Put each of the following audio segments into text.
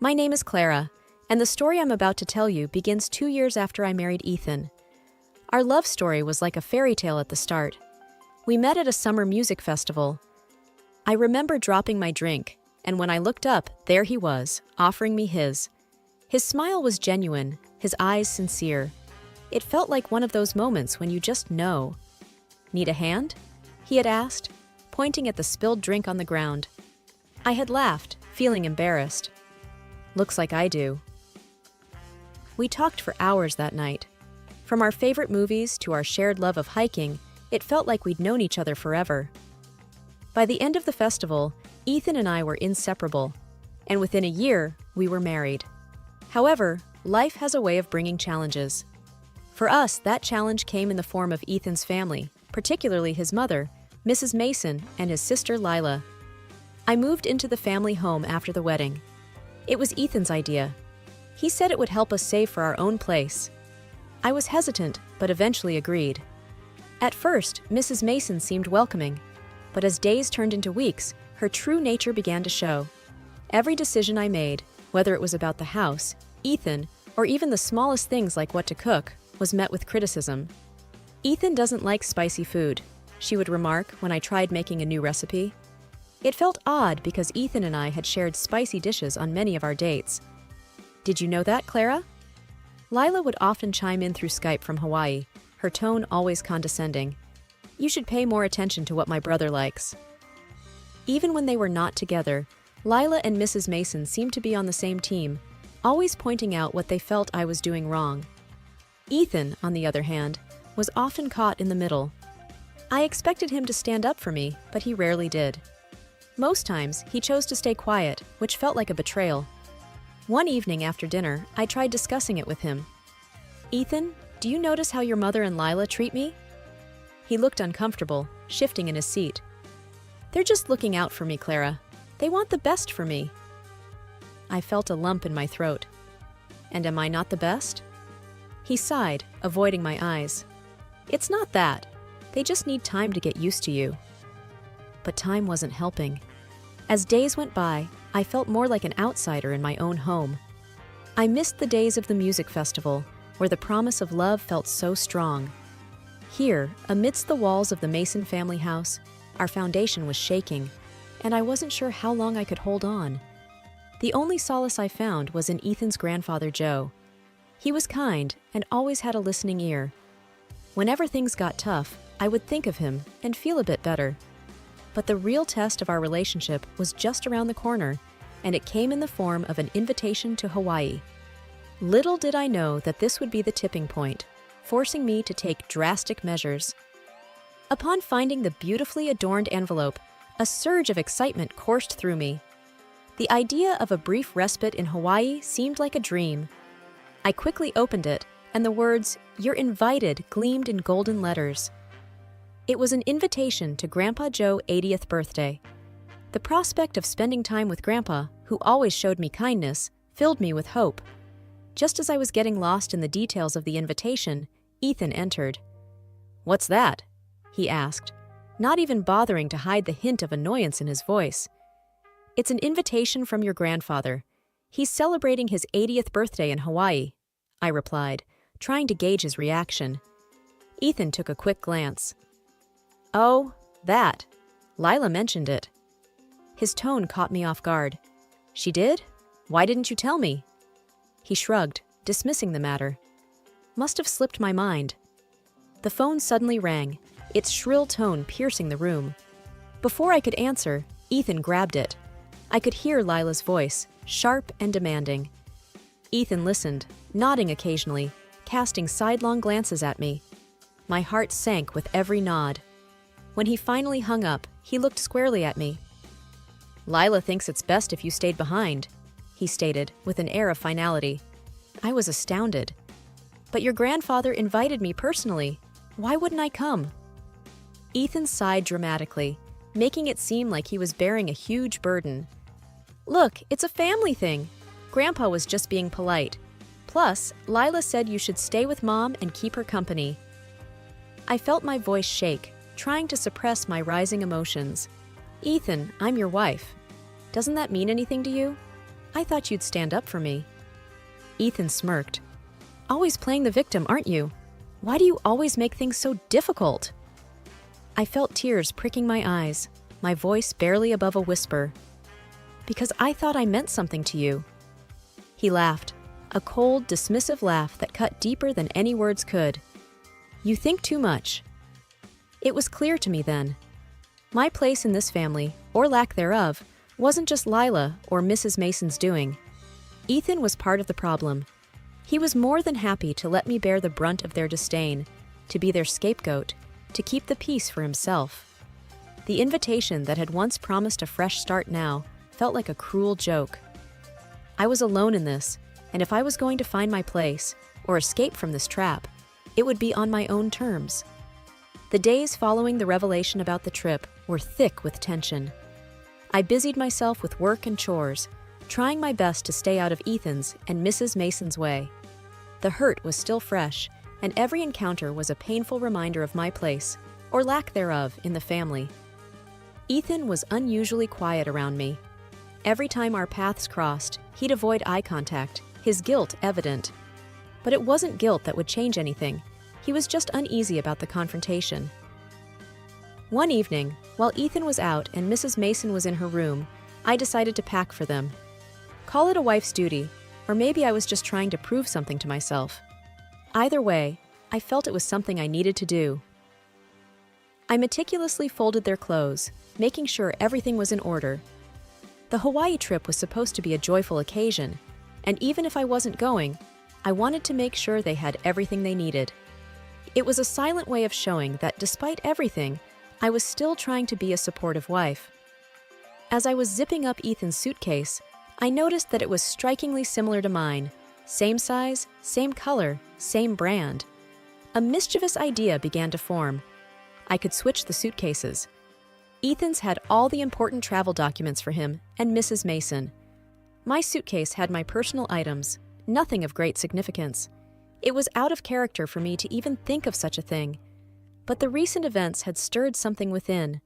My name is Clara, and the story I'm about to tell you begins 2 years after I married Ethan. Our love story was like a fairy tale at the start. We met at a summer music festival. I remember dropping my drink, and when I looked up, there he was, offering me his. His smile was genuine, his eyes sincere. It felt like one of those moments when you just know. "Need a hand?" he had asked, pointing at the spilled drink on the ground. I had laughed, feeling embarrassed. "Looks like I do." We talked for hours that night. From our favorite movies to our shared love of hiking, it felt like we'd known each other forever. By the end of the festival, Ethan and I were inseparable, and within a year, we were married. However, life has a way of bringing challenges. For us, that challenge came in the form of Ethan's family, particularly his mother, Mrs. Mason, and his sister Lila. I moved into the family home after the wedding. It was Ethan's idea. He said it would help us save for our own place. I was hesitant, but eventually agreed. At first, Mrs. Mason seemed welcoming, but as days turned into weeks, her true nature began to show. Every decision I made, whether it was about the house, Ethan, or even the smallest things like what to cook, was met with criticism. "Ethan doesn't like spicy food," she would remark when I tried making a new recipe. It felt odd because Ethan and I had shared spicy dishes on many of our dates. "Did you know that, Clara?" Lila would often chime in through Skype from Hawaii, her tone always condescending. "You should pay more attention to what my brother likes." Even when they were not together, Lila and Mrs. Mason seemed to be on the same team, always pointing out what they felt I was doing wrong. Ethan, on the other hand, was often caught in the middle. I expected him to stand up for me, but he rarely did. Most times, he chose to stay quiet, which felt like a betrayal. One evening after dinner, I tried discussing it with him. "Ethan, do you notice how your mother and Lila treat me?" He looked uncomfortable, shifting in his seat. "They're just looking out for me, Clara. They want the best for me." I felt a lump in my throat. "And am I not the best?" He sighed, avoiding my eyes. "It's not that. They just need time to get used to you." But time wasn't helping. As days went by, I felt more like an outsider in my own home. I missed the days of the music festival, where the promise of love felt so strong. Here, amidst the walls of the Mason family house, our foundation was shaking, and I wasn't sure how long I could hold on. The only solace I found was in Ethan's grandfather, Joe. He was kind and always had a listening ear. Whenever things got tough, I would think of him and feel a bit better. But the real test of our relationship was just around the corner, and it came in the form of an invitation to Hawaii. Little did I know that this would be the tipping point, forcing me to take drastic measures. Upon finding the beautifully adorned envelope, a surge of excitement coursed through me. The idea of a brief respite in Hawaii seemed like a dream. I quickly opened it, and the words, "You're invited," gleamed in golden letters. It was an invitation to Grandpa Joe's 80th birthday. The prospect of spending time with Grandpa, who always showed me kindness, filled me with hope. Just as I was getting lost in the details of the invitation, Ethan entered. "What's that?" he asked, not even bothering to hide the hint of annoyance in his voice. "It's an invitation from your grandfather. He's celebrating his 80th birthday in Hawaii," I replied, trying to gauge his reaction. Ethan took a quick glance. "Oh, that. Lila mentioned it." His tone caught me off guard. "She did? Why didn't you tell me?" He shrugged, dismissing the matter. "Must have slipped my mind." The phone suddenly rang, its shrill tone piercing the room. Before I could answer, Ethan grabbed it. I could hear Lila's voice, sharp and demanding. Ethan listened, nodding occasionally, casting sidelong glances at me. My heart sank with every nod. When he finally hung up, he looked squarely at me. "Lila thinks it's best if you stayed behind," he stated, with an air of finality. I was astounded. "But your grandfather invited me personally. Why wouldn't I come?" Ethan sighed dramatically, making it seem like he was bearing a huge burden. "Look, it's a family thing. Grandpa was just being polite. Plus, Lila said you should stay with Mom and keep her company." I felt my voice shake, trying to suppress my rising emotions. "Ethan, I'm your wife. Doesn't that mean anything to you?" I thought you'd stand up for me." Ethan smirked. "Always playing the victim, aren't you? Why do you always make things so difficult?" I felt tears pricking my eyes, my voice barely above a whisper. "Because I thought I meant something to you." He laughed, a cold, dismissive laugh that cut deeper than any words could. "You think too much." It was clear to me then. My place in this family, or lack thereof, wasn't just Lila or Mrs. Mason's doing. Ethan was part of the problem. He was more than happy to let me bear the brunt of their disdain, to be their scapegoat, to keep the peace for himself. The invitation that had once promised a fresh start now felt like a cruel joke. I was alone in this, and if I was going to find my place, or escape from this trap, it would be on my own terms. The days following the revelation about the trip were thick with tension. I busied myself with work and chores, trying my best to stay out of Ethan's and Mrs. Mason's way. The hurt was still fresh, and every encounter was a painful reminder of my place, or lack thereof, in the family. Ethan was unusually quiet around me. Every time our paths crossed, he'd avoid eye contact, his guilt evident. But it wasn't guilt that would change anything. He was just uneasy about the confrontation. One evening, while Ethan was out and Mrs. Mason was in her room, I decided to pack for them. Call it a wife's duty, or maybe I was just trying to prove something to myself. Either way, I felt it was something I needed to do. I meticulously folded their clothes, making sure everything was in order. The Hawaii trip was supposed to be a joyful occasion, and even if I wasn't going, I wanted to make sure they had everything they needed. It was a silent way of showing that despite everything, I was still trying to be a supportive wife. As I was zipping up Ethan's suitcase, I noticed that it was strikingly similar to mine. Same size, same color, same brand. A mischievous idea began to form. I could switch the suitcases. Ethan's had all the important travel documents for him and Mrs. Mason. My suitcase had my personal items, nothing of great significance. It was out of character for me to even think of such a thing. But the recent events had stirred something within.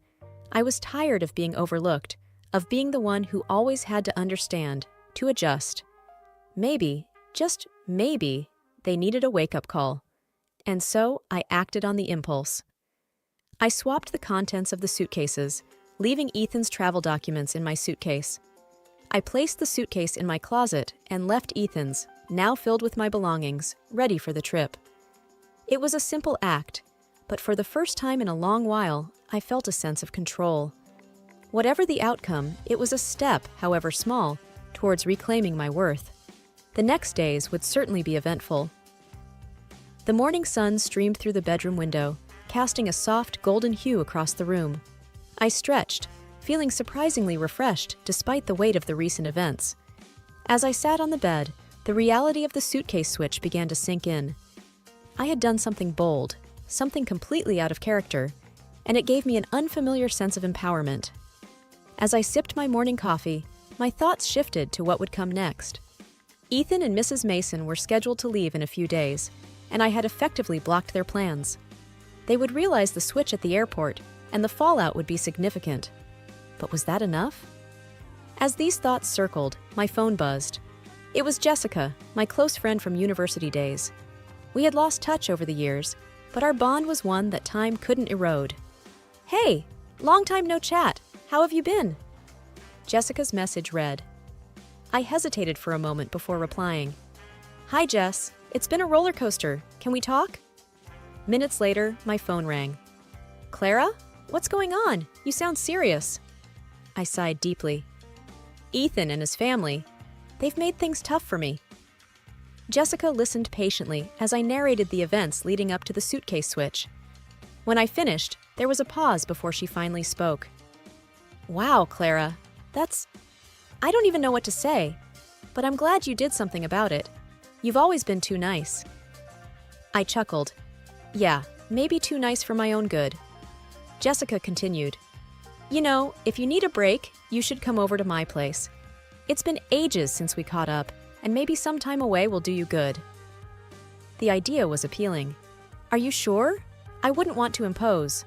I was tired of being overlooked, of being the one who always had to understand, to adjust. Maybe, just maybe, they needed a wake-up call. And so I acted on the impulse. I swapped the contents of the suitcases, leaving Ethan's travel documents in my suitcase. I placed the suitcase in my closet and left Ethan's, now filled with my belongings, ready for the trip. It was a simple act, but for the first time in a long while, I felt a sense of control. Whatever the outcome, it was a step, however small, towards reclaiming my worth. The next days would certainly be eventful. The morning sun streamed through the bedroom window, casting a soft golden hue across the room. I stretched, feeling surprisingly refreshed despite the weight of the recent events. As I sat on the bed, the reality of the suitcase switch began to sink in. I had done something bold, something completely out of character, and it gave me an unfamiliar sense of empowerment. As I sipped my morning coffee, my thoughts shifted to what would come next. Ethan and Mrs. Mason were scheduled to leave in a few days, and I had effectively blocked their plans. They would realize the switch at the airport, and the fallout would be significant. But was that enough? As these thoughts circled, my phone buzzed. It was Jessica, my close friend from university days. We had lost touch over the years, but our bond was one that time couldn't erode. "Hey, long time no chat. How have you been?" Jessica's message read. I hesitated for a moment before replying. "Hi, Jess. It's been a roller coaster. Can we talk?" Minutes later, my phone rang. "Clara? What's going on? You sound serious." I sighed deeply. "Ethan and his family. They've made things tough for me." Jessica listened patiently as I narrated the events leading up to the suitcase switch. When I finished, there was a pause before she finally spoke. "Wow, Clara. I don't even know what to say, but I'm glad you did something about it. You've always been too nice." I chuckled. "Yeah, maybe too nice for my own good." Jessica continued. "You know, if you need a break, you should come over to my place. It's been ages since we caught up, and maybe some time away will do you good." The idea was appealing. "Are you sure? I wouldn't want to impose."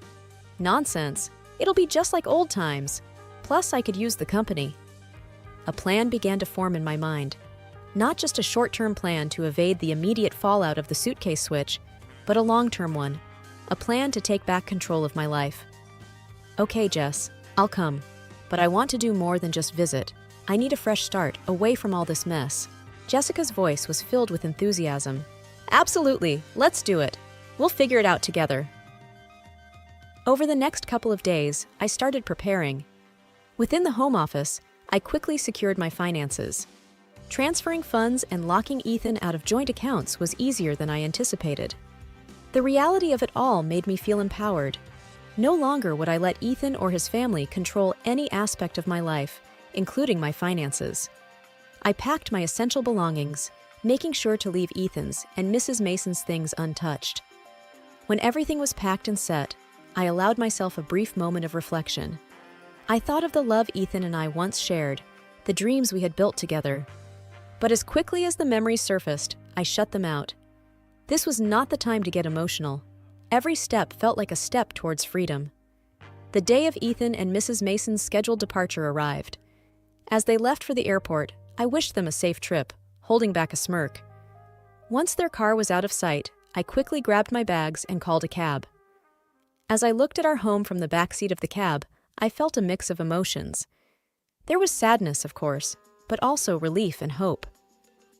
"Nonsense. It'll be just like old times. Plus, I could use the company." a plan began to form in my mind. Not just a short-term plan to evade the immediate fallout of the suitcase switch, but a long-term one, a plan to take back control of my life. Okay, Jess, I'll come, but I want to do more than just visit. I need a fresh start, away from all this mess. Jessica's voice was filled with enthusiasm. Absolutely, let's do it. We'll figure it out together. Over the next couple of days, I started preparing. Within the home office, I quickly secured my finances. Transferring funds and locking Ethan out of joint accounts was easier than I anticipated. The reality of it all made me feel empowered. No longer would I let Ethan or his family control any aspect of my life, including my finances. I packed my essential belongings, making sure to leave Ethan's and Mrs. Mason's things untouched. When everything was packed and set, I allowed myself a brief moment of reflection. I thought of the love Ethan and I once shared, the dreams we had built together. But as quickly as the memories surfaced, I shut them out. This was not the time to get emotional. Every step felt like a step towards freedom. The day of Ethan and Mrs. Mason's scheduled departure arrived. As they left for the airport, I wished them a safe trip, holding back a smirk. Once their car was out of sight, I quickly grabbed my bags and called a cab. As I looked at our home from the backseat of the cab, I felt a mix of emotions. There was sadness, of course, but also relief and hope.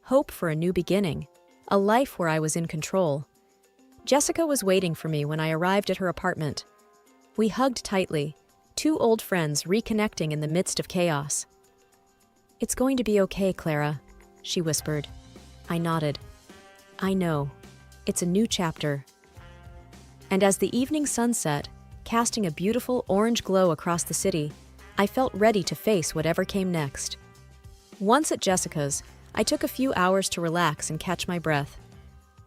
Hope for a new beginning, a life where I was in control. Jessica was waiting for me when I arrived at her apartment. We hugged tightly, two old friends reconnecting in the midst of chaos. "It's going to be okay, Clara," she whispered. I nodded. I know. It's a new chapter. And as the evening sun set, casting a beautiful orange glow across the city, I felt ready to face whatever came next. Once at Jessica's, I took a few hours to relax and catch my breath.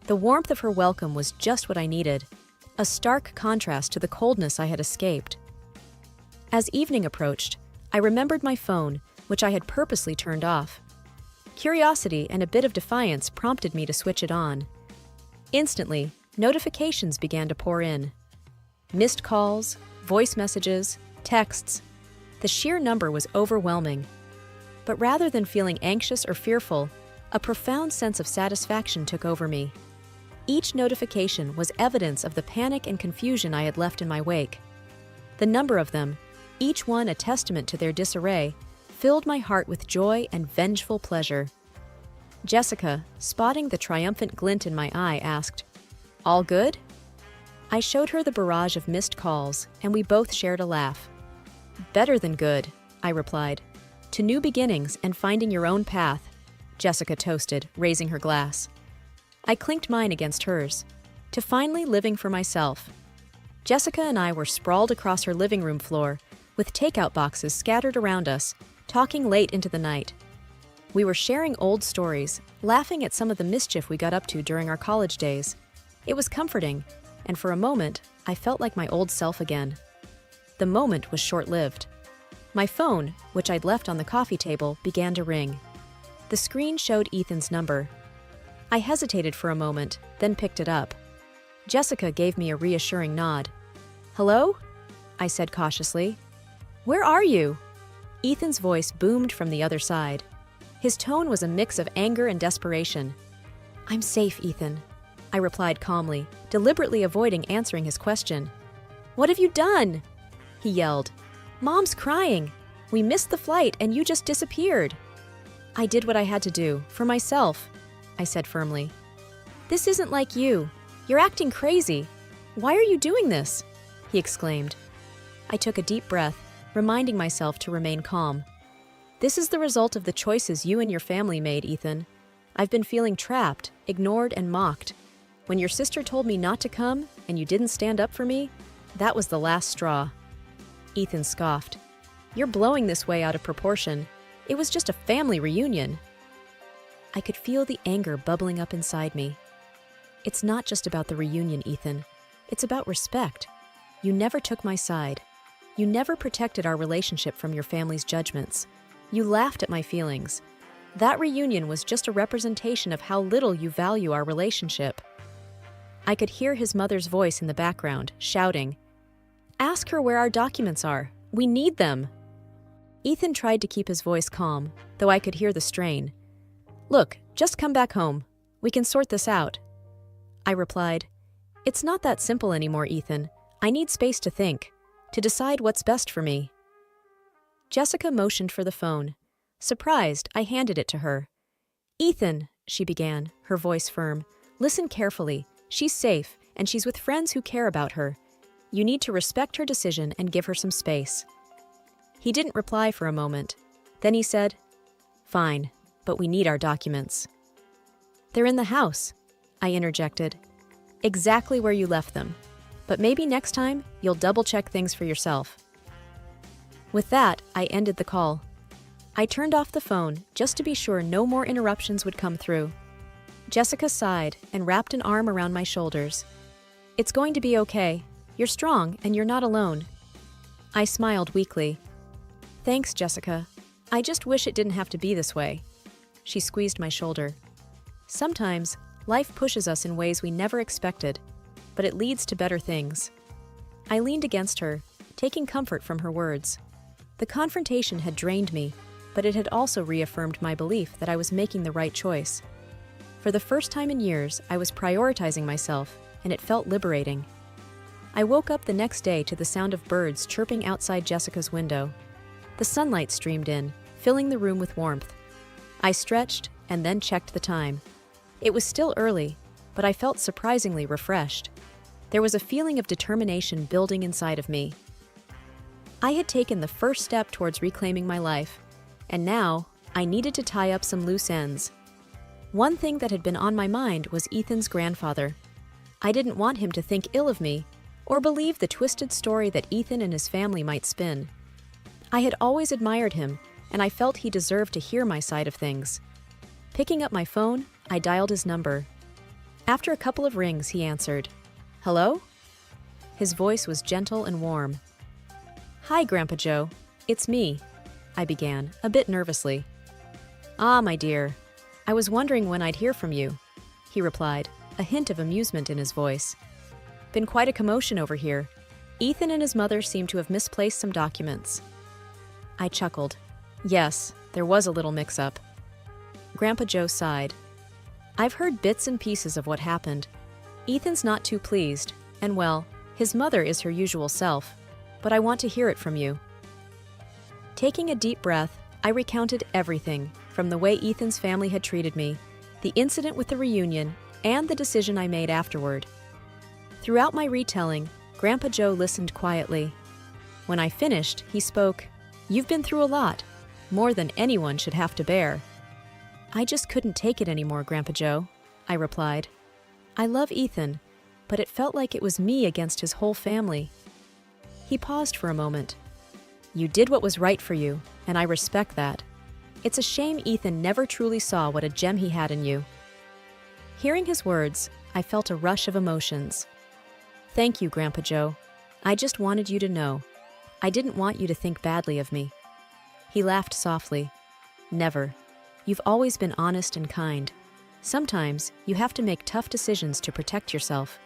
The warmth of her welcome was just what I needed, a stark contrast to the coldness I had escaped. As evening approached, I remembered my phone, which I had purposely turned off. Curiosity and a bit of defiance prompted me to switch it on. Instantly, notifications began to pour in. Missed calls, voice messages, texts. The sheer number was overwhelming. But rather than feeling anxious or fearful, a profound sense of satisfaction took over me. Each notification was evidence of the panic and confusion I had left in my wake. The number of them, each one a testament to their disarray, filled my heart with joy and vengeful pleasure. Jessica, spotting the triumphant glint in my eye, asked, "All good?" I showed her the barrage of missed calls, and we both shared a laugh. "Better than good," I replied. "To new beginnings and finding your own path," Jessica toasted, raising her glass. I clinked mine against hers. "To finally living for myself." Jessica and I were sprawled across her living room floor, with takeout boxes scattered around us, talking late into the night. We were sharing old stories, laughing at some of the mischief we got up to during our college days. It was comforting, and for a moment, I felt like my old self again. The moment was short-lived. My phone, which I'd left on the coffee table, began to ring. The screen showed Ethan's number. I hesitated for a moment, then picked it up. Jessica gave me a reassuring nod. "Hello?" I said cautiously. "Where are you?" Ethan's voice boomed from the other side. His tone was a mix of anger and desperation. "I'm safe, Ethan," I replied calmly, deliberately avoiding answering his question. "What have you done?" he yelled. "Mom's crying. We missed the flight and you just disappeared." "I did what I had to do, for myself," I said firmly. "This isn't like you. You're acting crazy. Why are you doing this?" he exclaimed. I took a deep breath, reminding myself to remain calm. "This is the result of the choices you and your family made, Ethan. I've been feeling trapped, ignored, and mocked. When your sister told me not to come and you didn't stand up for me, that was the last straw." Ethan scoffed. "You're blowing this way out of proportion. It was just a family reunion." I could feel the anger bubbling up inside me. "It's not just about the reunion, Ethan. It's about respect. You never took my side. You never protected our relationship from your family's judgments. You laughed at my feelings. That reunion was just a representation of how little you value our relationship." I could hear his mother's voice in the background, shouting, "Ask her where our documents are. We need them." Ethan tried to keep his voice calm, though I could hear the strain. "Look, just come back home. We can sort this out." I replied, "It's not that simple anymore, Ethan. I need space to think, to decide what's best for me." Jessica motioned for the phone. Surprised, I handed it to her. "Ethan," she began, her voice firm, "listen carefully. She's safe, and she's with friends who care about her. You need to respect her decision and give her some space." He didn't reply for a moment. Then he said, "Fine, but we need our documents." "They're in the house," I interjected. "Exactly where you left them. But maybe next time you'll double-check things for yourself." With that, I ended the call. I turned off the phone just to be sure no more interruptions would come through. Jessica sighed and wrapped an arm around my shoulders. "It's going to be okay. You're strong and you're not alone." I smiled weakly. "Thanks, Jessica. I just wish it didn't have to be this way." She squeezed my shoulder. "Sometimes, life pushes us in ways we never expected, but it leads to better things." I leaned against her, taking comfort from her words. The confrontation had drained me, but it had also reaffirmed my belief that I was making the right choice. For the first time in years, I was prioritizing myself, and it felt liberating. I woke up the next day to the sound of birds chirping outside Jessica's window. The sunlight streamed in, filling the room with warmth. I stretched and then checked the time. It was still early, but I felt surprisingly refreshed. There was a feeling of determination building inside of me. I had taken the first step towards reclaiming my life, and now I needed to tie up some loose ends. One thing that had been on my mind was Ethan's grandfather. I didn't want him to think ill of me, or believe the twisted story that Ethan and his family might spin. I had always admired him, and I felt he deserved to hear my side of things. Picking up my phone, I dialed his number. After a couple of rings, he answered. "Hello?" His voice was gentle and warm. "Hi, Grandpa Joe. It's me," I began, a bit nervously. "Ah, my dear. I was wondering when I'd hear from you," he replied, a hint of amusement in his voice. "Been quite a commotion over here. Ethan and his mother seem to have misplaced some documents." I chuckled. Yes, there was a little mix-up. Grandpa Joe sighed. "I've heard bits and pieces of what happened. Ethan's not too pleased, and well, his mother is her usual self, but I want to hear it from you." Taking a deep breath, I recounted everything, from the way Ethan's family had treated me, the incident with the reunion, and the decision I made afterward. Throughout my retelling, Grandpa Joe listened quietly. When I finished, he spoke. "You've been through a lot, more than anyone should have to bear." "I just couldn't take it anymore, Grandpa Joe," I replied. "I love Ethan, but it felt like it was me against his whole family." He paused for a moment. "You did what was right for you, and I respect that. It's a shame Ethan never truly saw what a gem he had in you." Hearing his words, I felt a rush of emotions. "Thank you, Grandpa Joe. I just wanted you to know. I didn't want you to think badly of me." He laughed softly. "Never. You've always been honest and kind. Sometimes you have to make tough decisions to protect yourself."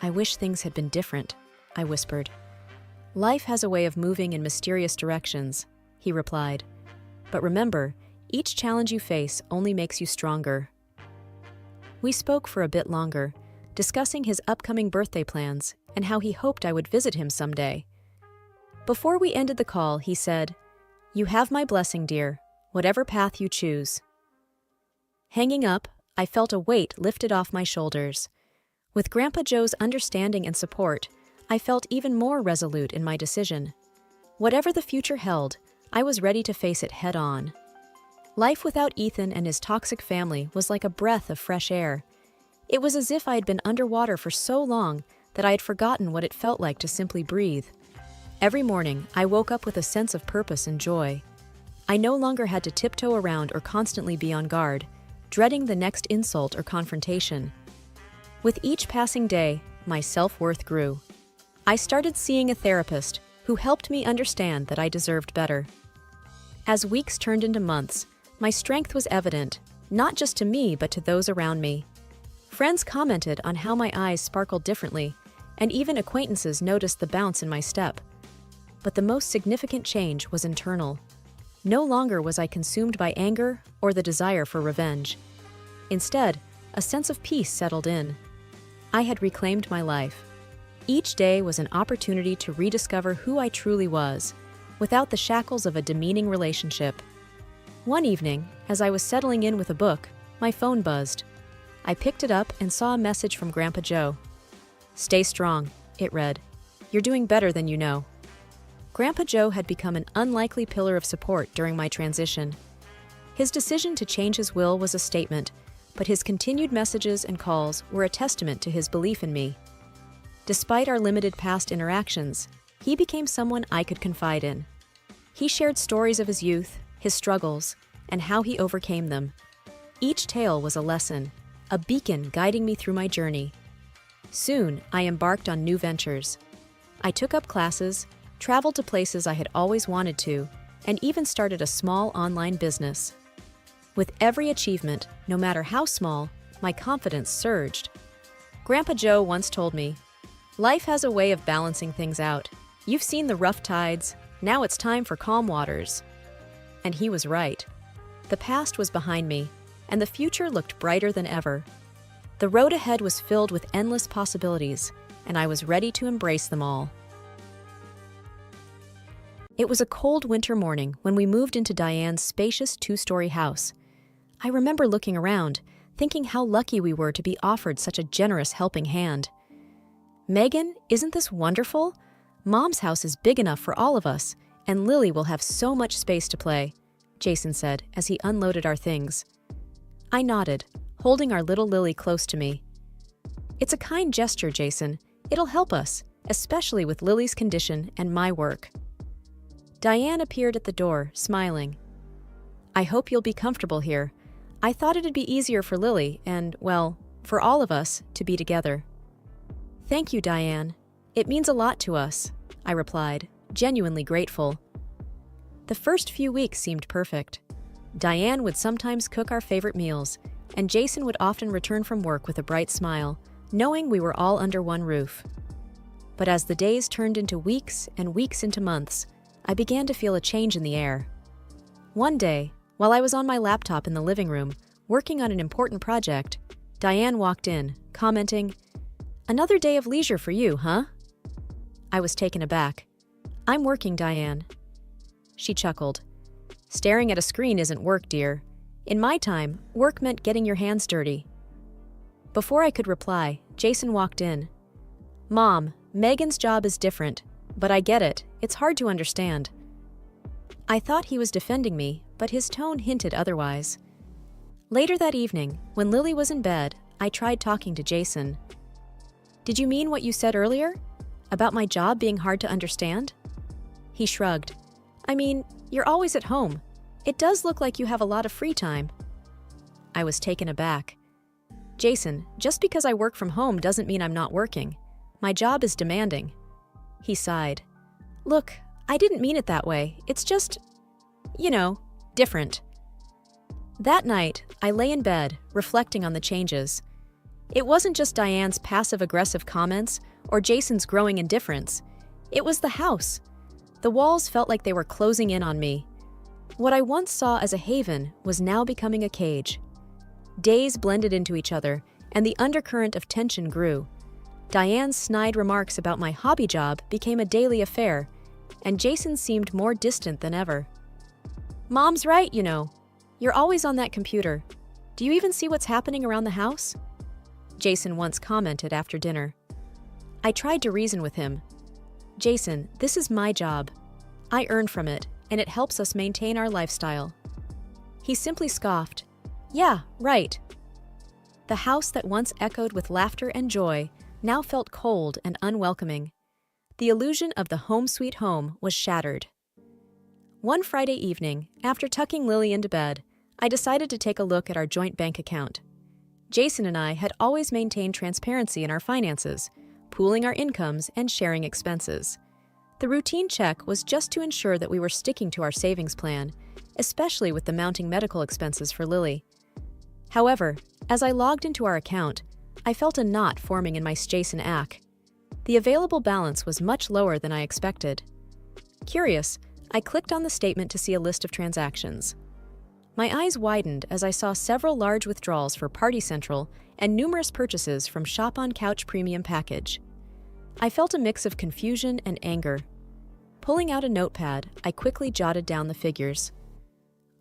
"I wish things had been different," I whispered. "Life has a way of moving in mysterious directions," he replied. "But remember, each challenge you face only makes you stronger." We spoke for a bit longer, discussing his upcoming birthday plans and how he hoped I would visit him someday. Before we ended the call, he said, "You have my blessing, dear, whatever path you choose." Hanging up, I felt a weight lifted off my shoulders. With Grandpa Joe's understanding and support, I felt even more resolute in my decision. Whatever the future held, I was ready to face it head-on. Life without Ethan and his toxic family was like a breath of fresh air. It was as if I had been underwater for so long that I had forgotten what it felt like to simply breathe. Every morning, I woke up with a sense of purpose and joy. I no longer had to tiptoe around or constantly be on guard, dreading the next insult or confrontation. With each passing day, my self-worth grew. I started seeing a therapist who helped me understand that I deserved better. As weeks turned into months, my strength was evident, not just to me but to those around me. Friends commented on how my eyes sparkled differently, and even acquaintances noticed the bounce in my step. But the most significant change was internal. No longer was I consumed by anger or the desire for revenge. Instead, a sense of peace settled in. I had reclaimed my life. Each day was an opportunity to rediscover who I truly was, without the shackles of a demeaning relationship. One evening, as I was settling in with a book, my phone buzzed. I picked it up and saw a message from Grandpa Joe. "Stay strong," it read. "You're doing better than you know." Grandpa Joe had become an unlikely pillar of support during my transition. His decision to change his will was a statement, but his continued messages and calls were a testament to his belief in me. Despite our limited past interactions, he became someone I could confide in. He shared stories of his youth, his struggles, and how he overcame them. Each tale was a lesson, a beacon guiding me through my journey. Soon, I embarked on new ventures. I took up classes, traveled to places I had always wanted to, and even started a small online business. With every achievement, no matter how small, my confidence surged. Grandpa Joe once told me, "Life has a way of balancing things out. You've seen the rough tides, now it's time for calm waters." And he was right. The past was behind me, and the future looked brighter than ever. The road ahead was filled with endless possibilities, and I was ready to embrace them all. It was a cold winter morning when we moved into Diane's spacious two-story house. I remember looking around, thinking how lucky we were to be offered such a generous helping hand. "Megan, isn't this wonderful? Mom's house is big enough for all of us, and Lily will have so much space to play," Jason said as he unloaded our things. I nodded, holding our little Lily close to me. "It's a kind gesture, Jason. It'll help us, especially with Lily's condition and my work." Diane appeared at the door, smiling. "I hope you'll be comfortable here. I thought it'd be easier for Lily and, well, for all of us to be together." "Thank you, Diane. It means a lot to us," I replied, genuinely grateful. The first few weeks seemed perfect. Diane would sometimes cook our favorite meals, and Jason would often return from work with a bright smile, knowing we were all under one roof. But as the days turned into weeks and weeks into months, I began to feel a change in the air. One day, while I was on my laptop in the living room, working on an important project, Diane walked in, commenting, "Another day of leisure for you, huh?" I was taken aback. "I'm working, Diane." She chuckled. "Staring at a screen isn't work, dear. In my time, work meant getting your hands dirty." Before I could reply, Jason walked in. "Mom, Megan's job is different, but I get it. It's hard to understand." I thought he was defending me, but his tone hinted otherwise. Later that evening, when Lily was in bed, I tried talking to Jason. "Did you mean what you said earlier? About my job being hard to understand?" He shrugged. "I mean, you're always at home. It does look like you have a lot of free time." I was taken aback. "Jason, just because I work from home doesn't mean I'm not working. My job is demanding." He sighed. "Look, I didn't mean it that way. It's just, different." That night, I lay in bed, reflecting on the changes. It wasn't just Diane's passive-aggressive comments or Jason's growing indifference. It was the house. The walls felt like they were closing in on me. What I once saw as a haven was now becoming a cage. Days blended into each other, and the undercurrent of tension grew. Diane's snide remarks about my hobby job became a daily affair, and Jason seemed more distant than ever. "Mom's right, You're always on that computer. Do you even see what's happening around the house?" Jason once commented after dinner. I tried to reason with him. "Jason, this is my job. I earn from it, and it helps us maintain our lifestyle." He simply scoffed. "Yeah, right." The house that once echoed with laughter and joy now felt cold and unwelcoming. The illusion of the home sweet home was shattered. One Friday evening, after tucking Lily into bed, I decided to take a look at our joint bank account. Jason and I had always maintained transparency in our finances, pooling our incomes and sharing expenses. The routine check was just to ensure that we were sticking to our savings plan, especially with the mounting medical expenses for Lily. However, as I logged into our account, I felt a knot forming in my Jason ack. The available balance was much lower than I expected. Curious, I clicked on the statement to see a list of transactions. My eyes widened as I saw several large withdrawals for Party Central and numerous purchases from Shop on Couch Premium Package. I felt a mix of confusion and anger. Pulling out a notepad, I quickly jotted down the figures.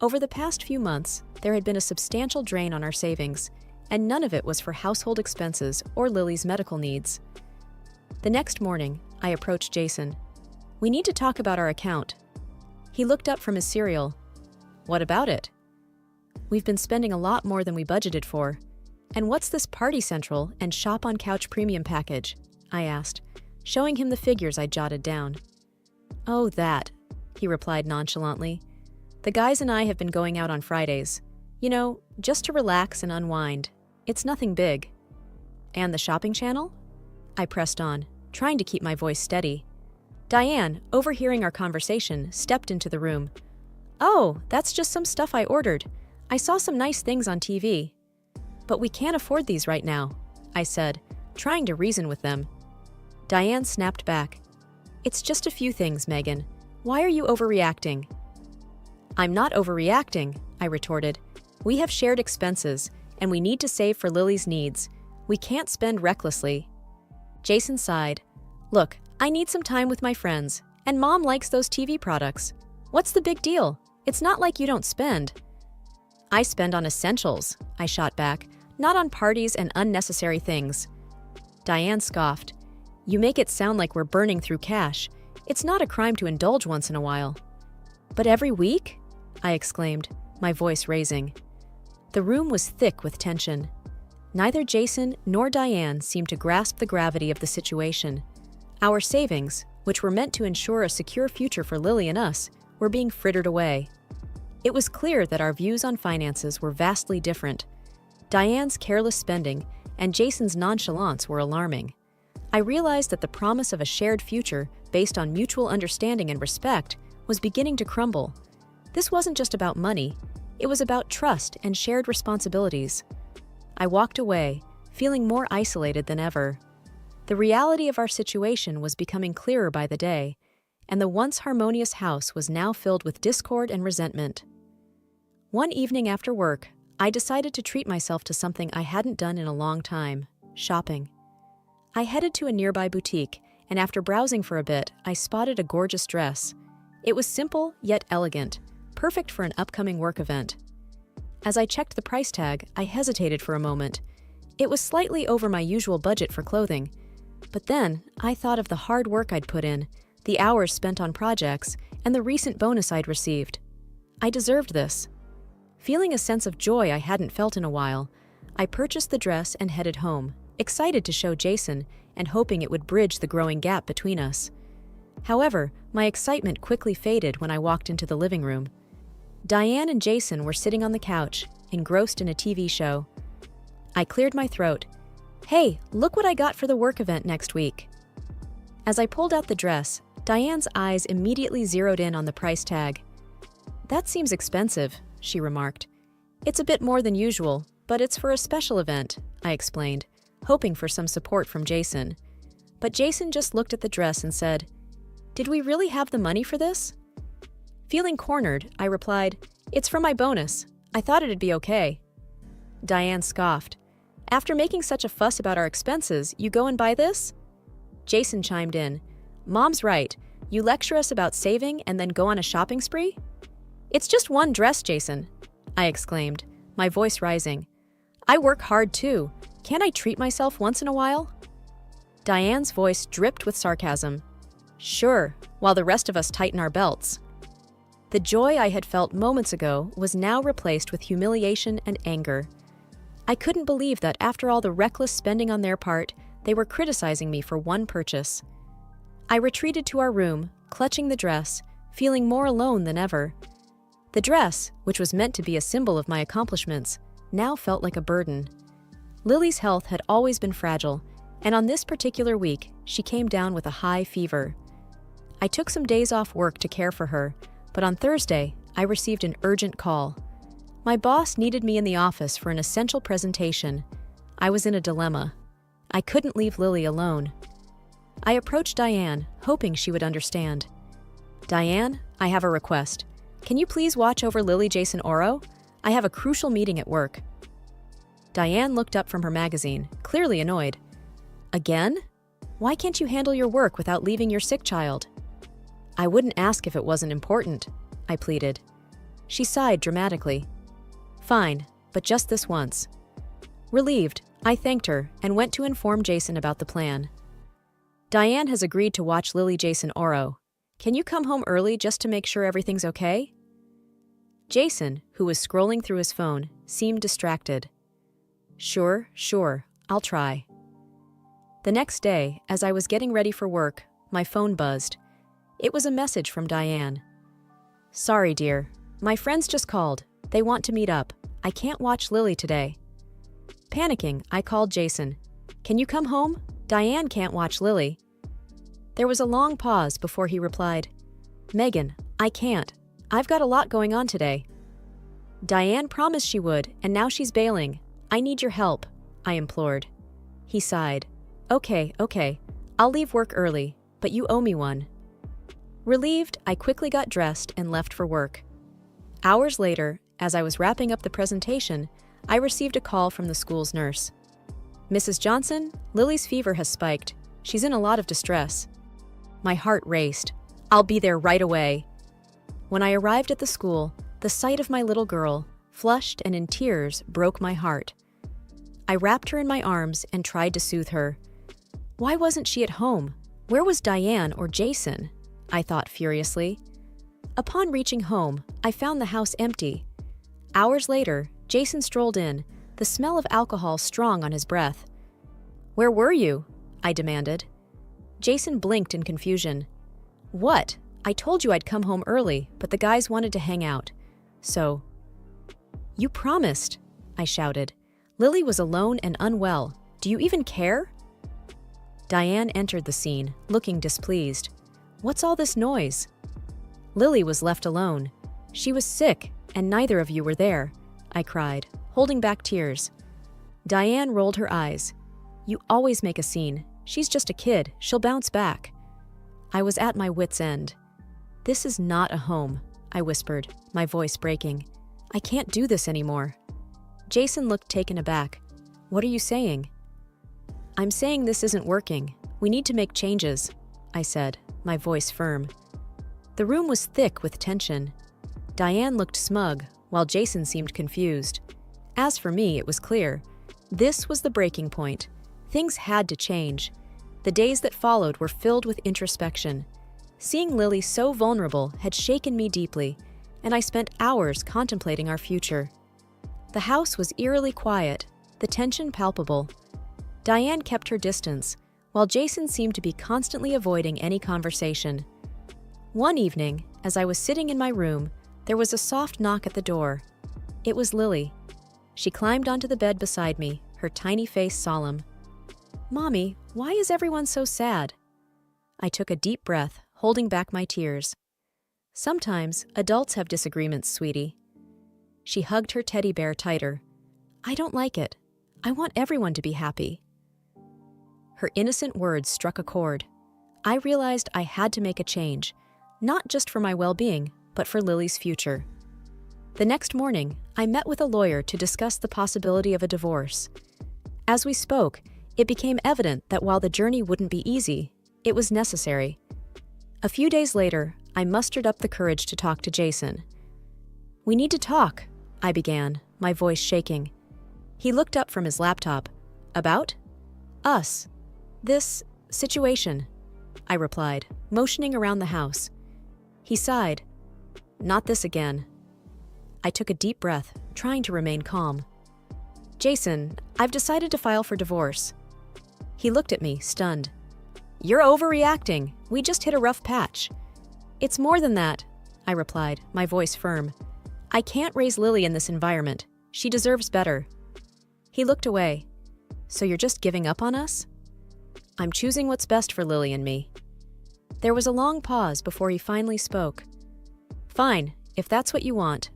Over the past few months, there had been a substantial drain on our savings, and none of it was for household expenses or Lily's medical needs. The next morning, I approached Jason. "We need to talk about our account." He looked up from his cereal. "What about it?" "We've been spending a lot more than we budgeted for. And what's this Party Central and Shop on Couch Premium Package?" I asked, showing him the figures I jotted down. "Oh, that," he replied nonchalantly. "The guys and I have been going out on Fridays. You know, just to relax and unwind. It's nothing big." "And the shopping channel?" I pressed on, trying to keep my voice steady. Diane, overhearing our conversation, stepped into the room. "Oh, that's just some stuff I ordered. I saw some nice things on TV." "But we can't afford these right now," I said, trying to reason with them. Diane snapped back. "It's just a few things, Megan. Why are you overreacting?" "I'm not overreacting," I retorted. "We have shared expenses, and we need to save for Lily's needs. We can't spend recklessly." Jason sighed. "Look, I need some time with my friends, and Mom likes those TV products. What's the big deal? It's not like you don't spend." "I spend on essentials," I shot back, "not on parties and unnecessary things." Diane scoffed. "You make it sound like we're burning through cash. It's not a crime to indulge once in a while." "But every week?" I exclaimed, my voice raising. The room was thick with tension. Neither Jason nor Diane seemed to grasp the gravity of the situation. Our savings, which were meant to ensure a secure future for Lily and us, were being frittered away. It was clear that our views on finances were vastly different. Diane's careless spending and Jason's nonchalance were alarming. I realized that the promise of a shared future based on mutual understanding and respect was beginning to crumble. This wasn't just about money, it was about trust and shared responsibilities. I walked away, feeling more isolated than ever. The reality of our situation was becoming clearer by the day, and the once harmonious house was now filled with discord and resentment. One evening after work, I decided to treat myself to something I hadn't done in a long time: shopping. I headed to a nearby boutique, and after browsing for a bit, I spotted a gorgeous dress. It was simple yet elegant, perfect for an upcoming work event. As I checked the price tag, I hesitated for a moment. It was slightly over my usual budget for clothing. But then, I thought of the hard work I'd put in, the hours spent on projects, and the recent bonus I'd received. I deserved this. Feeling a sense of joy I hadn't felt in a while, I purchased the dress and headed home, excited to show Jason and hoping it would bridge the growing gap between us. However, my excitement quickly faded when I walked into the living room. Diane and Jason were sitting on the couch, engrossed in a TV show. I cleared my throat. "Hey, look what I got for the work event next week." As I pulled out the dress, Diane's eyes immediately zeroed in on the price tag. "That seems expensive," she remarked. "It's a bit more than usual, but it's for a special event," I explained, hoping for some support from Jason. But Jason just looked at the dress and said, "Did we really have the money for this?" Feeling cornered, I replied, "It's from my bonus. I thought it'd be okay." Diane scoffed. "After making such a fuss about our expenses, you go and buy this?" Jason chimed in. "Mom's right. You lecture us about saving and then go on a shopping spree?" "It's just one dress, Jason," I exclaimed, my voice rising. "I work hard too. Can't I treat myself once in a while?" Diane's voice dripped with sarcasm. "Sure, while the rest of us tighten our belts." The joy I had felt moments ago was now replaced with humiliation and anger. I couldn't believe that after all the reckless spending on their part, they were criticizing me for one purchase. I retreated to our room, clutching the dress, feeling more alone than ever. The dress, which was meant to be a symbol of my accomplishments, now felt like a burden. Lily's health had always been fragile, and on this particular week, she came down with a high fever. I took some days off work to care for her, but on Thursday, I received an urgent call. My boss needed me in the office for an essential presentation. I was in a dilemma. I couldn't leave Lily alone. I approached Diane, hoping she would understand. Diane, I have a request. Can you please watch over Lily Jason Oro? I have a crucial meeting at work. Diane looked up from her magazine, clearly annoyed. Again? Why can't you handle your work without leaving your sick child? I wouldn't ask if it wasn't important, I pleaded. She sighed dramatically. Fine, but just this once. Relieved, I thanked her and went to inform Jason about the plan. Diane has agreed to watch Lily Jason Oro. Can you come home early just to make sure everything's okay? Jason, who was scrolling through his phone, seemed distracted. Sure, I'll try. The next day, as I was getting ready for work, my phone buzzed. It was a message from Diane. Sorry, dear. My friends just called. They want to meet up. I can't watch Lily today. Panicking, I called Jason. Can you come home? Diane can't watch Lily. There was a long pause before he replied. Megan, I can't. I've got a lot going on today. Diane promised she would, and now she's bailing. I need your help, I implored. He sighed. Okay. I'll leave work early, but you owe me one. Relieved, I quickly got dressed and left for work. Hours later, as I was wrapping up the presentation, I received a call from the school's nurse. Mrs. Johnson, Lily's fever has spiked. She's in a lot of distress. My heart raced. I'll be there right away. When I arrived at the school, the sight of my little girl, flushed and in tears, broke my heart. I wrapped her in my arms and tried to soothe her. Why wasn't she at home? Where was Diane or Jason? I thought furiously. Upon reaching home, I found the house empty. Hours later, Jason strolled in, the smell of alcohol strong on his breath. Where were you? I demanded. Jason blinked in confusion. What? I told you I'd come home early, but the guys wanted to hang out. So. You promised, I shouted. Lily was alone and unwell. Do you even care? Diane entered the scene, looking displeased. What's all this noise? Lily was left alone. She was sick, and neither of you were there, I cried, holding back tears. Diane rolled her eyes. You always make a scene. She's just a kid. She'll bounce back. I was at my wit's end. This is not a home, I whispered, my voice breaking. I can't do this anymore. Jason looked taken aback. What are you saying? I'm saying this isn't working. We need to make changes, I said, my voice firm. The room was thick with tension. Diane looked smug, while Jason seemed confused. As for me, it was clear. This was the breaking point. Things had to change. The days that followed were filled with introspection. Seeing Lily so vulnerable had shaken me deeply, and I spent hours contemplating our future. The house was eerily quiet, the tension palpable. Diane kept her distance, while Jason seemed to be constantly avoiding any conversation. One evening, as I was sitting in my room, there was a soft knock at the door. It was Lily. She climbed onto the bed beside me, her tiny face solemn. Mommy, why is everyone so sad? I took a deep breath, holding back my tears. Sometimes adults have disagreements, sweetie. She hugged her teddy bear tighter. I don't like it. I want everyone to be happy. Her innocent words struck a chord. I realized I had to make a change, not just for my well-being, but for Lily's future. The next morning, I met with a lawyer to discuss the possibility of a divorce. As we spoke, it became evident that while the journey wouldn't be easy, it was necessary. A few days later, I mustered up the courage to talk to Jason. We need to talk, I began, my voice shaking. He looked up from his laptop. About? Us. This situation, I replied, motioning around the house. He sighed. Not this again. I took a deep breath, trying to remain calm. Jason, I've decided to file for divorce. He looked at me, stunned. You're overreacting. We just hit a rough patch. It's more than that, I replied, my voice firm. I can't raise Lily in this environment. She deserves better. He looked away. So you're just giving up on us? I'm choosing what's best for Lily and me. There was a long pause before he finally spoke. Fine, if that's what you want.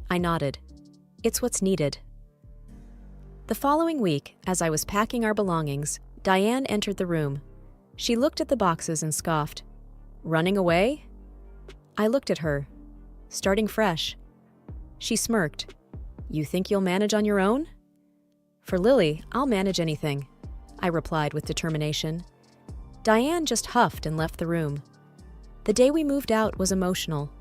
I nodded. It's what's needed. The following week, as I was packing our belongings, Diane entered the room. She looked at the boxes and scoffed. Running away? I looked at her. Starting fresh. She smirked. You think you'll manage on your own? For Lily, I'll manage anything, I replied with determination. Diane just huffed and left the room. The day we moved out was emotional.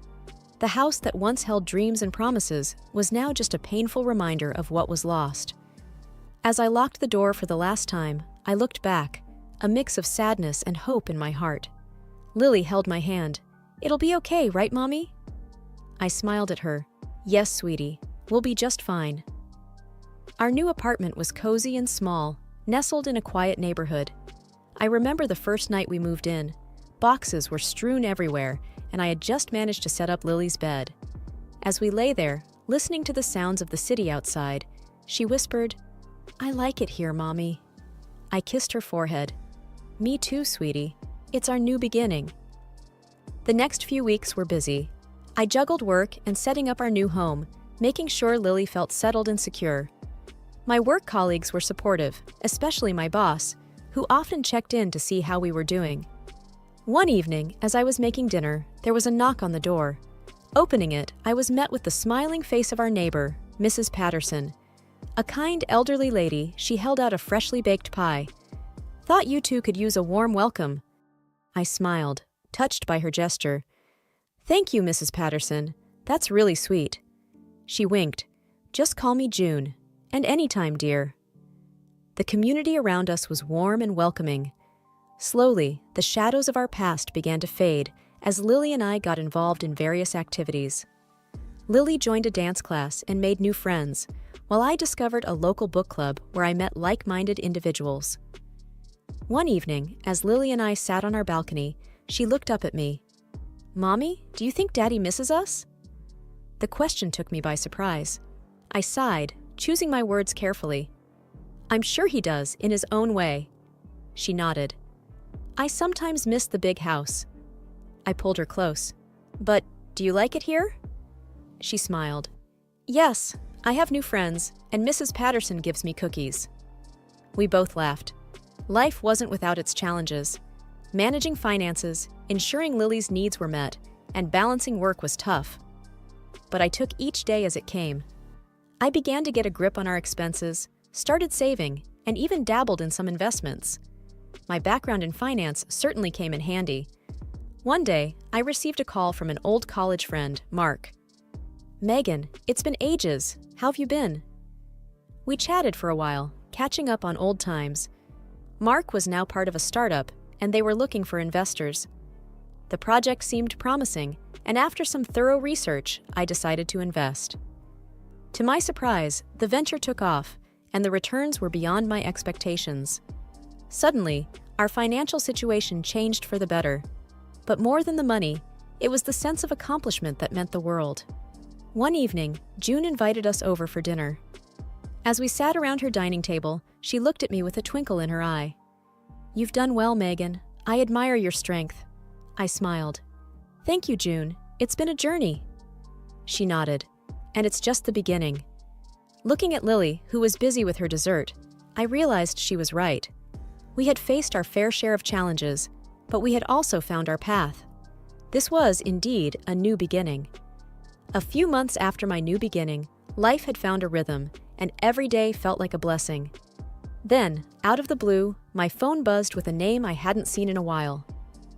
The house that once held dreams and promises was now just a painful reminder of what was lost. As I locked the door for the last time, I looked back, a mix of sadness and hope in my heart. Lily held my hand. It'll be okay, right, Mommy? I smiled at her. Yes, sweetie, we'll be just fine. Our new apartment was cozy and small, nestled in a quiet neighborhood. I remember the first night we moved in. Boxes were strewn everywhere, and I had just managed to set up Lily's bed. As we lay there, listening to the sounds of the city outside, she whispered, I like it here, Mommy. I kissed her forehead. Me too, sweetie. It's our new beginning. The next few weeks were busy. I juggled work and setting up our new home, making sure Lily felt settled and secure. My work colleagues were supportive, especially my boss, who often checked in to see how we were doing. One evening, as I was making dinner, there was a knock on the door. Opening it, I was met with the smiling face of our neighbor, Mrs. Patterson. A kind elderly lady, she held out a freshly baked pie. Thought you two could use a warm welcome. I smiled, touched by her gesture. Thank you, Mrs. Patterson. That's really sweet. She winked. Just call me June. And anytime, dear. The community around us was warm and welcoming. Slowly, the shadows of our past began to fade as Lily and I got involved in various activities. Lily joined a dance class and made new friends, while I discovered a local book club where I met like-minded individuals. One evening, as Lily and I sat on our balcony, she looked up at me. Mommy, do you think Daddy misses us? The question took me by surprise. I sighed, choosing my words carefully. I'm sure he does, in his own way. She nodded. I sometimes miss the big house. I pulled her close. But do you like it here? She smiled. Yes, I have new friends, and Mrs. Patterson gives me cookies. We both laughed. Life wasn't without its challenges. Managing finances, ensuring Lily's needs were met, and balancing work was tough. But I took each day as it came. I began to get a grip on our expenses, started saving, and even dabbled in some investments. My background in finance certainly came in handy. One day, I received a call from an old college friend, Mark. Megan, it's been ages. How have you been? We chatted for a while, catching up on old times. Mark was now part of a startup, and they were looking for investors. The project seemed promising, and after some thorough research, I decided to invest. To my surprise, the venture took off, and the returns were beyond my expectations. Suddenly, our financial situation changed for the better. But more than the money, it was the sense of accomplishment that meant the world. One evening, June invited us over for dinner. As we sat around her dining table, she looked at me with a twinkle in her eye. You've done well, Megan. I admire your strength. I smiled. Thank you, June. It's been a journey. She nodded. And it's just the beginning. Looking at Lily, who was busy with her dessert, I realized she was right. We had faced our fair share of challenges, but we had also found our path. This was, indeed, a new beginning. A few months after my new beginning, life had found a rhythm, and every day felt like a blessing. Then, out of the blue, my phone buzzed with a name I hadn't seen in a while.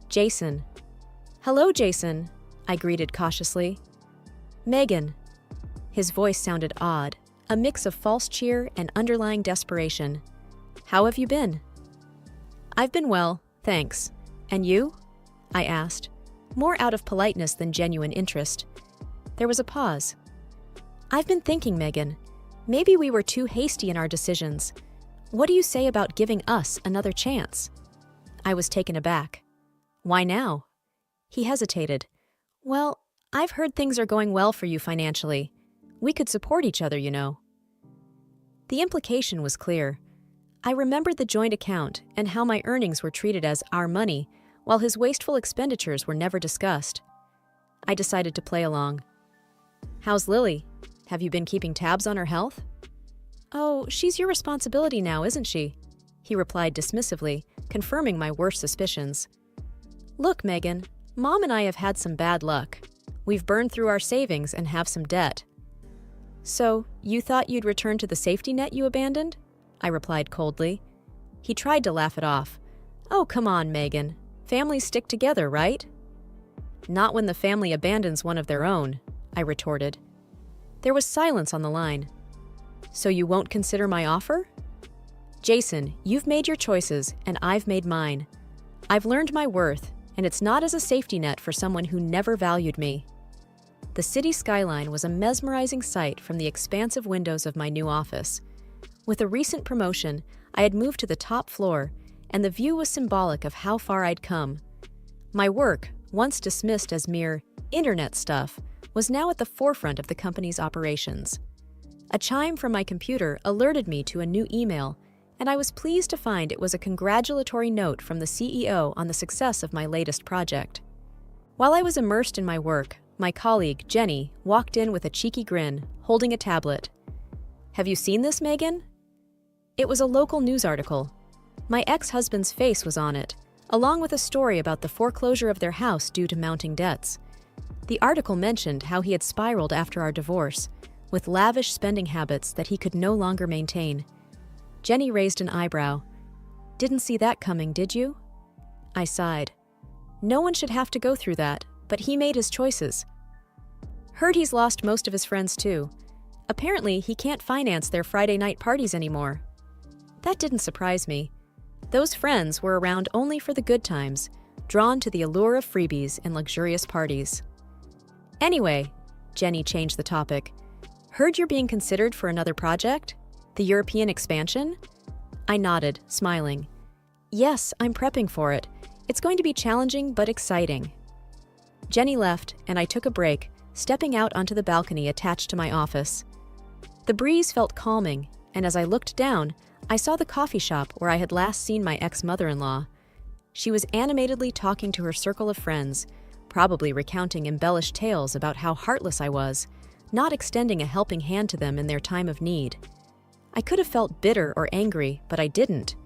Jason. Hello, Jason, I greeted cautiously. Megan. His voice sounded odd, a mix of false cheer and underlying desperation. How have you been? I've been well, thanks. And you? I asked, more out of politeness than genuine interest. There was a pause. I've been thinking, Megan. Maybe we were too hasty in our decisions. What do you say about giving us another chance? I was taken aback. Why now? He hesitated. Well, I've heard things are going well for you financially. We could support each other, you know. The implication was clear. I remembered the joint account and how my earnings were treated as our money, while his wasteful expenditures were never discussed. I decided to play along. How's Lily? Have you been keeping tabs on her health? Oh, she's your responsibility now, isn't she? He replied dismissively, confirming my worst suspicions. Look, Megan, Mom and I have had some bad luck. We've burned through our savings and have some debt. So, you thought you'd return to the safety net you abandoned? I replied coldly. He tried to laugh it off. Oh, come on, Megan. Families stick together, right? Not when the family abandons one of their own, I retorted. There was silence on the line. So you won't consider my offer? Jason, you've made your choices, and I've made mine. I've learned my worth, and it's not as a safety net for someone who never valued me. The city skyline was a mesmerizing sight from the expansive windows of my new office. With a recent promotion, I had moved to the top floor, and the view was symbolic of how far I'd come. My work, once dismissed as mere internet stuff, was now at the forefront of the company's operations. A chime from my computer alerted me to a new email, and I was pleased to find it was a congratulatory note from the CEO on the success of my latest project. While I was immersed in my work, my colleague, Jenny, walked in with a cheeky grin, holding a tablet. Have you seen this, Megan? It was a local news article. My ex-husband's face was on it, along with a story about the foreclosure of their house due to mounting debts. The article mentioned how he had spiraled after our divorce, with lavish spending habits that he could no longer maintain. Jenny raised an eyebrow. Didn't see that coming, did you? I sighed. No one should have to go through that, but he made his choices. Heard he's lost most of his friends too. Apparently, he can't finance their Friday night parties anymore. That didn't surprise me. Those friends were around only for the good times, drawn to the allure of freebies and luxurious parties. Anyway, Jenny changed the topic. Heard you're being considered for another project? The European expansion? I nodded, smiling. Yes, I'm prepping for it. It's going to be challenging but exciting. Jenny left, and I took a break, stepping out onto the balcony attached to my office. The breeze felt calming, and as I looked down, I saw the coffee shop where I had last seen my ex-mother-in-law. She was animatedly talking to her circle of friends, probably recounting embellished tales about how heartless I was, not extending a helping hand to them in their time of need. I could have felt bitter or angry, but I didn't.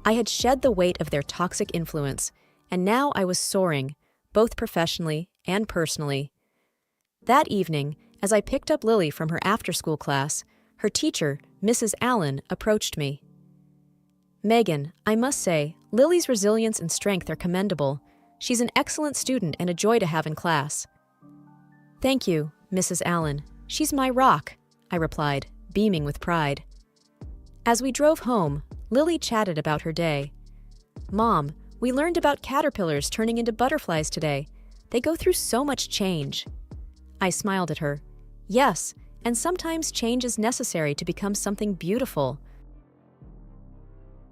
I had shed the weight of their toxic influence, and now I was soaring, both professionally and personally. That evening, as I picked up Lily from her after-school class, her teacher, Mrs. Allen, approached me. Megan, I must say, Lily's resilience and strength are commendable. She's an excellent student and a joy to have in class. Thank you, Mrs. Allen. She's my rock, I replied, beaming with pride. As we drove home, Lily chatted about her day. Mom, we learned about caterpillars turning into butterflies today. They go through so much change. I smiled at her. Yes, and sometimes change is necessary to become something beautiful.